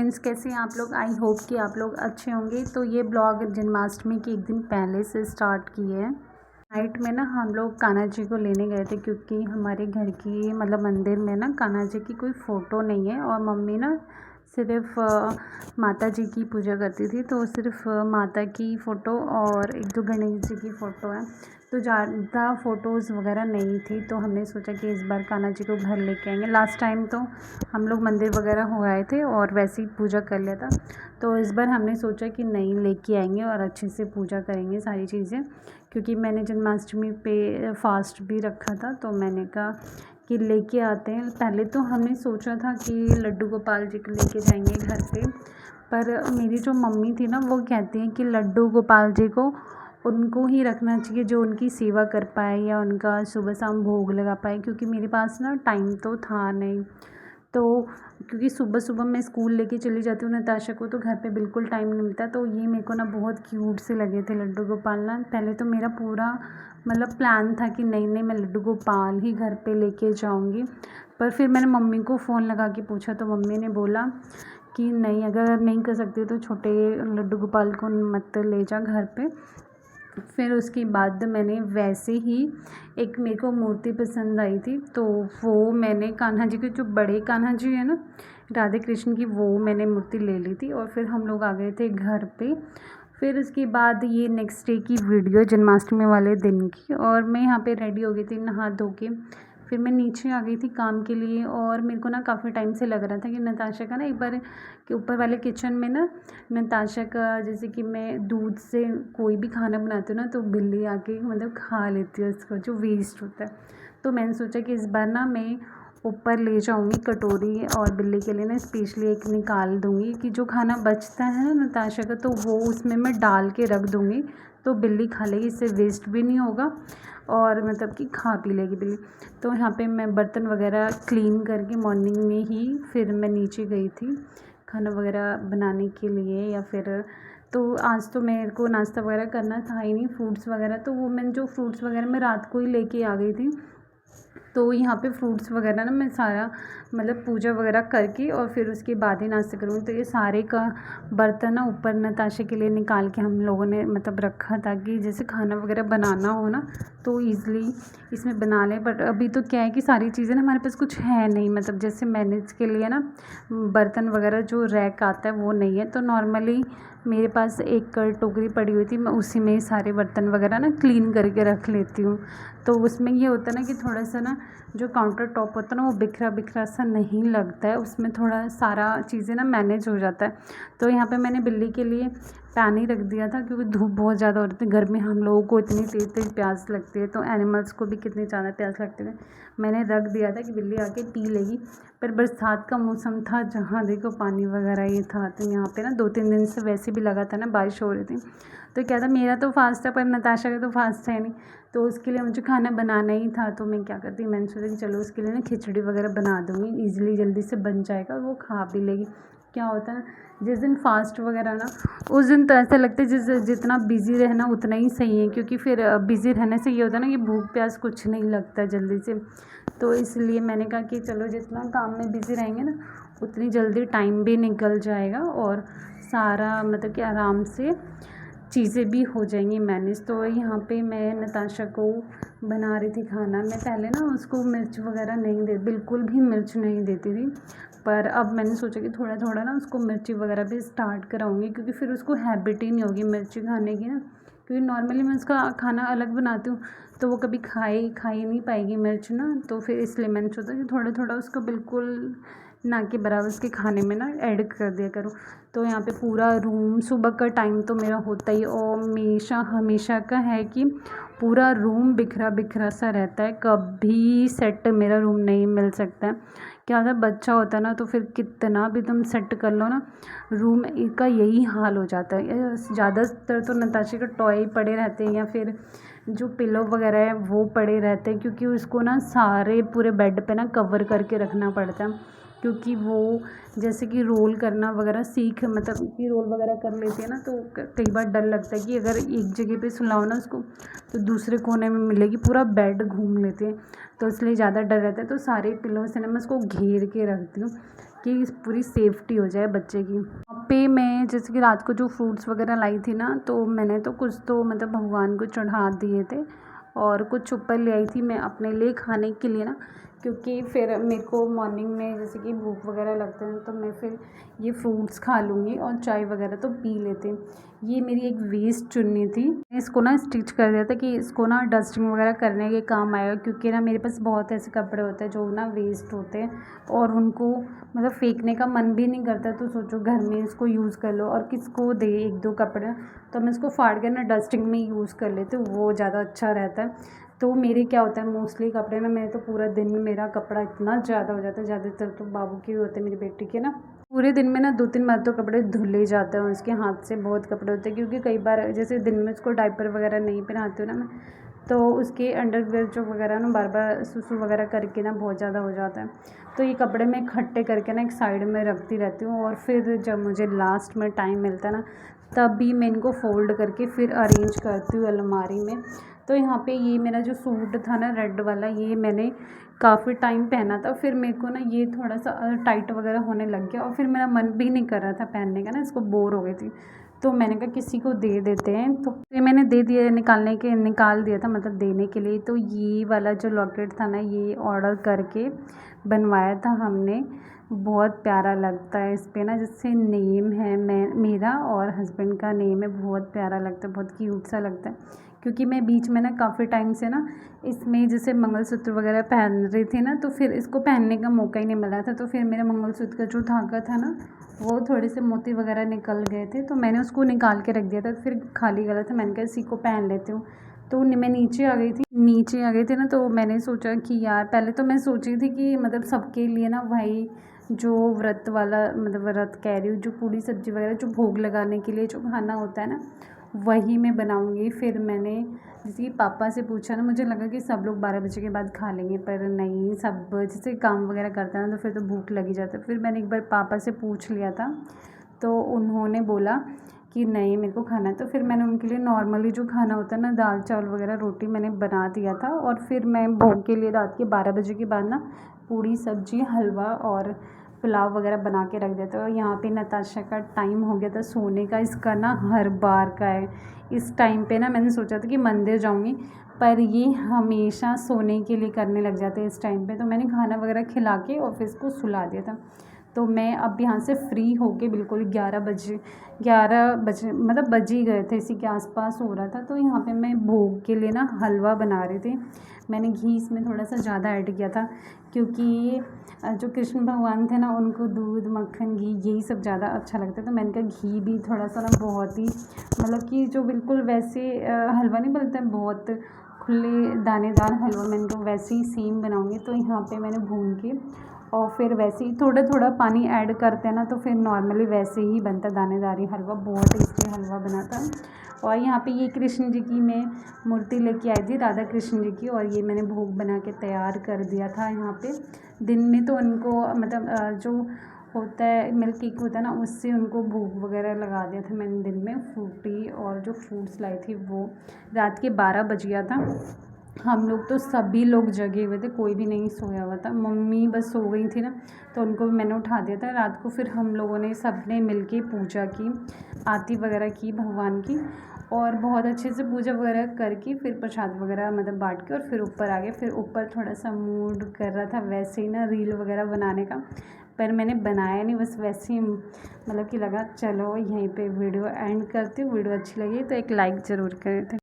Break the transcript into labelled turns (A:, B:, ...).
A: Friends, कैसे हैं आप लोग। आई होप कि आप लोग अच्छे होंगे। तो ये ब्लॉग जन्माष्टमी के एक दिन पहले से स्टार्ट किए हैं। नाइट में ना हम लोग कान्हा जी को लेने गए थे, क्योंकि हमारे घर की मतलब मंदिर में ना कान्हा जी की कोई फ़ोटो नहीं है, और मम्मी ना सिर्फ माता जी की पूजा करती थी, तो सिर्फ माता की फ़ोटो और एक दो गणेश जी की फ़ोटो है, तो ज़्यादा फ़ोटोज़ वगैरह नहीं थी। तो हमने सोचा कि इस बार कान्हा जी को घर लेके आएंगे। लास्ट टाइम तो हम लोग मंदिर वगैरह हो आए थे और वैसे ही पूजा कर लिया था, तो इस बार हमने सोचा कि नहीं, लेके आएंगे और अच्छे से पूजा करेंगे सारी चीज़ें, क्योंकि मैंने जन्माष्टमी पे फास्ट भी रखा था। तो मैंने कहा कि लेके आते हैं। पहले तो हमने सोचा था कि लड्डू गोपाल जी को लेके जाएंगे घर पे, पर मेरी जो मम्मी थी ना, वो कहती हैं कि लड्डू गोपाल जी को उनको ही रखना चाहिए जो उनकी सेवा कर पाए या उनका सुबह शाम भोग लगा पाए, क्योंकि मेरे पास ना टाइम तो था नहीं। तो क्योंकि सुबह सुबह मैं स्कूल लेके चली जाती हूँ नताशा को, तो घर पे बिल्कुल टाइम नहीं मिलता। तो ये मेरे को ना बहुत क्यूट से लगे थे लड्डू गोपाल ना। पहले तो मेरा पूरा मतलब प्लान था कि नहीं नहीं, मैं लड्डू गोपाल ही घर पे लेके जाऊँगी, पर फिर मैंने मम्मी को फ़ोन लगा के पूछा, तो मम्मी ने बोला कि नहीं, अगर नहीं कर सकती तो छोटे लड्डू गोपाल को मत ले जा घर पे। फिर उसके बाद मैंने वैसे ही एक मेरे को मूर्ति पसंद आई थी, तो वो मैंने कान्हा जी के, जो बड़े कान्हा जी है ना राधे कृष्ण की, वो मैंने मूर्ति ले ली थी। और फिर हम लोग आ गए थे घर पे। फिर उसके बाद ये नेक्स्ट डे की वीडियो जन्माष्टमी वाले दिन की, और मैं यहाँ पे रेडी हो गई थी नहा धो के। फिर मैं नीचे आ गई थी काम के लिए, और मेरे को ना काफ़ी टाइम से लग रहा था कि नताशा का ना एक बार कि ऊपर वाले किचन में ना नताशा का, जैसे कि मैं दूध से कोई भी खाना बनाती हूँ ना, तो बिल्ली आके मतलब खा लेती है उसको, जो वेस्ट होता है। तो मैंने सोचा कि इस बार ना मैं ऊपर ले जाऊँगी कटोरी, और बिल्ली के लिए ना स्पेशली एक निकाल दूँगी, कि जो खाना बचता है ना नताशा का, तो वो उसमें मैं डाल के रख दूँगी, तो बिल्ली खा लेगी, इससे वेस्ट भी नहीं होगा और मतलब कि खा पी लेगी बिल्ली। तो यहाँ पे मैं बर्तन वगैरह क्लीन करके मॉर्निंग में ही फिर मैं नीचे गई थी खाना वगैरह बनाने के लिए, या फिर तो आज तो मेरे को नाश्ता वगैरह करना था ही नहीं, फ्रूट्स वगैरह, तो वो मैंने जो फ्रूट्स वगैरह मैं रात को ही लेके आ गई थी। तो यहाँ पे फ्रूट्स वगैरह ना मैं सारा मतलब पूजा वगैरह करके और फिर उसके बाद ही नाश्ता करूँगी। तो ये सारे का बर्तन ना ऊपर नताशा के लिए निकाल के हम लोगों ने मतलब रखा, ताकि जैसे खाना वगैरह बनाना हो ना तो ईज़िली इसमें बना लें। बट अभी तो क्या है कि सारी चीज़ें ना हमारे पास कुछ है नहीं, मतलब जैसे मैनेज के लिए ना बर्तन वगैरह जो रैक आता है वो नहीं है। तो नॉर्मली मेरे पास एक टोकरी पड़ी हुई थी, मैं उसी में सारे बर्तन वगैरह ना क्लीन करके रख लेती हूँ। तो उसमें ये होता है ना कि थोड़ा सा ना जो काउंटर टॉप होता है ना, वो बिखरा बिखरा सा नहीं लगता है, उसमें थोड़ा सारा चीज़ें ना मैनेज हो जाता है। तो यहाँ पे मैंने बिल्ली के लिए पानी रख दिया था, क्योंकि धूप बहुत ज़्यादा हो रही थी। घर में हम लोगों को इतनी तेज़ तेज़ प्यास लगती है, तो एनिमल्स को भी कितनी ज़्यादा प्यास लगती है। मैंने रख दिया था कि बिल्ली आके पी लेगी। पर बरसात का मौसम था, जहाँ देखो पानी वगैरह ये था। तो यहाँ पे ना 2-3 दिन से वैसे भी लगा था ना, बारिश हो रही थी। तो क्या था, मेरा तो फास्ट है पर नताशा का तो फास्ट है नहीं, तो उसके लिए मुझे खाना बनाना ही था। तो मैं क्या करती, मैंने सोचा कि चलो उसके लिए ना खिचड़ी वगैरह बना दूँगी, ईज़िली जल्दी से बन जाएगा और वो खा भी लेगी। क्या होता है जिस दिन फास्ट वगैरह ना, उस दिन तो ऐसा लगता है जितना बिज़ी रहना उतना ही सही है, क्योंकि फिर बिज़ी रहने से ये होता है ना कि भूख प्यास कुछ नहीं लगता जल्दी से। तो इसलिए मैंने कहा कि चलो जितना काम में बिज़ी रहेंगे ना, उतनी जल्दी टाइम भी निकल जाएगा और सारा मतलब कि आराम से चीज़ें भी हो जाएंगी मैनेज। तो यहाँ पे मैं नताशा को बना रही थी खाना। मैं पहले ना उसको मिर्च वगैरह बिल्कुल भी मिर्च नहीं देती थी, पर अब मैंने सोचा कि थोड़ा थोड़ा ना उसको मिर्ची वगैरह भी स्टार्ट कराऊंगी, क्योंकि फिर उसको हैबिट ही नहीं होगी मिर्ची खाने की ना। क्योंकि नॉर्मली मैं उसका खाना अलग बनाती हूँ, तो वो कभी खा ही नहीं पाएगी मिर्च ना। तो फिर इसलिए मैंने सोचा कि थोड़ा थोड़ा उसको बिल्कुल ना के बराबर उसके खाने में ना ऐड कर दिया करूँ। तो यहाँ पे पूरा रूम, सुबह का टाइम तो मेरा होता ही और हमेशा हमेशा का है कि पूरा रूम बिखरा बिखरा सा रहता है, कभी सेट मेरा रूम नहीं मिल सकता है। क्या होता है, बच्चा होता है ना, तो फिर कितना भी तुम सेट कर लो ना, रूम का यही हाल हो जाता है। ज़्यादातर तो नताशा के टॉय पड़े रहते हैं, या फिर जो पिलो वगैरह है वो पड़े रहते हैं, क्योंकि उसको ना सारे पूरे बेड पे ना कवर करके रखना पड़ता है। क्योंकि वो जैसे कि रोल करना वगैरह मतलब कि रोल वगैरह कर लेती है ना, तो कई बार डर लगता है कि अगर एक जगह पे सुलाओ ना उसको, तो दूसरे कोने में मिलेगी, पूरा बेड घूम लेते हैं। तो इसलिए ज़्यादा डर रहता है। तो सारे पिलो से ना मैं उसको घेर के रखती हूँ कि पूरी सेफ्टी हो जाए बच्चे की। वहाँ पे मैं जैसे कि रात को जो फ्रूट्स वगैरह लाई थी ना, तो मैंने तो कुछ तो मतलब भगवान को चढ़ा दिए थे और कुछ ऊपर ले आई थी मैं अपने लिए खाने के लिए ना, क्योंकि फिर मेरे को मॉर्निंग में जैसे कि भूख वगैरह लगते हैं तो मैं फिर ये फ्रूट्स खा लूँगी और चाय वगैरह तो पी लेते हैं। ये मेरी एक वेस्ट चुन्नी थी, इसको ना स्टिच कर दिया था कि इसको ना डस्टिंग वगैरह करने के काम आएगा, क्योंकि ना मेरे पास बहुत ऐसे कपड़े होते हैं जो ना वेस्ट होते हैं और उनको मतलब फेंकने का मन भी नहीं करता। तो सोचो घर में इसको यूज़ कर लो और किसको दे एक दो कपड़े, तो मैं इसको फाड़ कर ना डस्टिंग में यूज़ कर लेती हूँ, वो ज़्यादा अच्छा रहता है। तो मेरे क्या होता है मोस्टली कपड़े ना, मैं तो पूरा दिन में मेरा कपड़ा इतना ज़्यादा हो जाता है, ज़्यादातर तो बाबू के होते हैं, मेरी बेटी के ना पूरे दिन में ना 2-3 बार तो कपड़े धुले जाते हैं, उसके हाथ से बहुत कपड़े होते हैं, क्योंकि कई बार जैसे दिन में उसको डायपर वगैरह नहीं पहनाती हूँ ना मैं, तो उसके अंडरवियर जो वगैरह ना बार बार सुसु वगैरह करके ना बहुत ज़्यादा हो जाता है। तो ये कपड़े मैं इकट्ठे करके ना एक साइड में रखती रहती हूँ और फिर जब मुझे लास्ट में टाइम मिलता है ना, तब भी मैं इनको फ़ोल्ड करके फिर अरेंज करती हूँ अलमारी में। तो यहाँ पे ये मेरा जो सूट था ना रेड वाला, ये मैंने काफ़ी टाइम पहना था, फिर मेरे को ना ये थोड़ा सा टाइट वगैरह होने लग गया और फिर मेरा मन भी नहीं कर रहा था पहनने का ना, इसको बोर हो गई थी। तो मैंने कहा किसी को दे देते हैं, तो ये मैंने दे दिया, निकाल दिया था मतलब देने के लिए। तो ये वाला जो लॉकेट था ना, ये ऑर्डर करके बनवाया था हमने, बहुत प्यारा लगता है इस पे ना, जिससे नेम है मेरा और हस्बैंड का नेम है, बहुत प्यारा लगता है, बहुत क्यूट सा लगता है। क्योंकि मैं बीच में ना काफ़ी टाइम से ना इसमें जैसे मंगलसूत्र वगैरह पहन रही थी ना, तो फिर इसको पहनने का मौका ही नहीं मिला था, तो फिर मेरे मंगलसूत्र का जो धागा था ना, वो थोड़े से मोती वगैरह निकल गए थे, तो मैंने उसको निकाल के रख दिया था, फिर खाली गला था, मैंने कहा इसी को पहन लेती हूँ। तो मैं नीचे आ गई थी ना, तो मैंने सोचा कि यार पहले तो मैं सोची थी कि मतलब सबके लिए ना भाई जो व्रत वाला मतलब व्रत कह रही हूँ, जो पूड़ी सब्जी वगैरह जो भोग लगाने के लिए जो खाना होता है ना, वही मैं बनाऊँगी। फिर मैंने जैसे कि पापा से पूछा ना, मुझे लगा कि सब लोग 12 बजे के बाद खा लेंगे, पर नहीं, सब जैसे काम वगैरह करते हैं ना, तो फिर तो भूख लगी जाती है। फिर मैंने एक बार पापा से पूछ लिया था, तो उन्होंने बोला कि नहीं मेरे को खाना है, तो फिर मैंने उनके लिए नॉर्मली जो खाना होता है ना, दाल चावल वगैरह रोटी मैंने बना दिया था, और फिर मैं भोग के लिए रात के 12 बजे के बाद ना पूड़ी सब्जी हलवा और पुलाव वगैरह बना के रख दिया था। और यहाँ पे नताशा का टाइम हो गया था सोने का, इसका ना हर बार का है। इस टाइम पे ना मैंने सोचा था कि मंदिर जाऊँगी, पर ये हमेशा सोने के लिए करने लग जाते हैं इस टाइम पे, तो मैंने खाना वगैरह खिला के और फिर इसको सुला दिया था। तो मैं अब यहाँ से फ्री होके बिल्कुल 11 बजे मतलब बज ही गए थे, इसी के आसपास हो रहा था। तो यहाँ पे मैं भोग के लिए ना हलवा बना रही थी, मैंने घी इसमें थोड़ा सा ज़्यादा ऐड किया था, क्योंकि जो कृष्ण भगवान थे ना, उनको दूध मक्खन घी यही सब ज़्यादा अच्छा लगता है। तो मैंने कहा घी भी थोड़ा सा ना बहुत ही मतलब कि जो बिल्कुल वैसे हलवा नहीं बनता है, बहुत खुले दानेदार हलवा, मैंने कहा वैसे ही सेम बनाऊँगी। तो यहाँ पे मैंने भून के और फिर वैसे ही थोड़ा थोड़ा पानी ऐड करते हैं ना, तो फिर नॉर्मली वैसे ही बनता दानेदारी हलवा, बहुत टेस्टी हलवा बना था। और यहाँ पे ये कृष्ण जी की मैं मूर्ति लेके आई थी, राधा कृष्ण जी की, और ये मैंने भोग बना के तैयार कर दिया था। यहाँ पे दिन में तो उनको मतलब जो होता है मिल्क केक होता है ना, उससे उनको भोग वगैरह लगा दिया था मैंने दिन में। फ्रूटी और जो फ्रूट्स लाई थी वो रात के 12 बज गया था। हम लोग तो सभी लोग जगे हुए थे, कोई भी नहीं सोया हुआ था, मम्मी बस सो गई थी ना, तो उनको भी मैंने उठा दिया था। रात को फिर हम लोगों ने सब ने मिल के पूजा की, आरती वगैरह की भगवान की, और बहुत अच्छे से पूजा वगैरह करके फिर प्रसाद वगैरह मतलब बांट के और फिर ऊपर आ गए। फिर ऊपर थोड़ा सा मूड कर रहा था वैसे ही ना रील वगैरह बनाने का, पर मैंने बनाया नहीं, बस वैसे ही मतलब कि लगा चलो यहीं पे वीडियो एंड करती हूँ। वीडियो अच्छी लगी तो एक लाइक ज़रूर करें।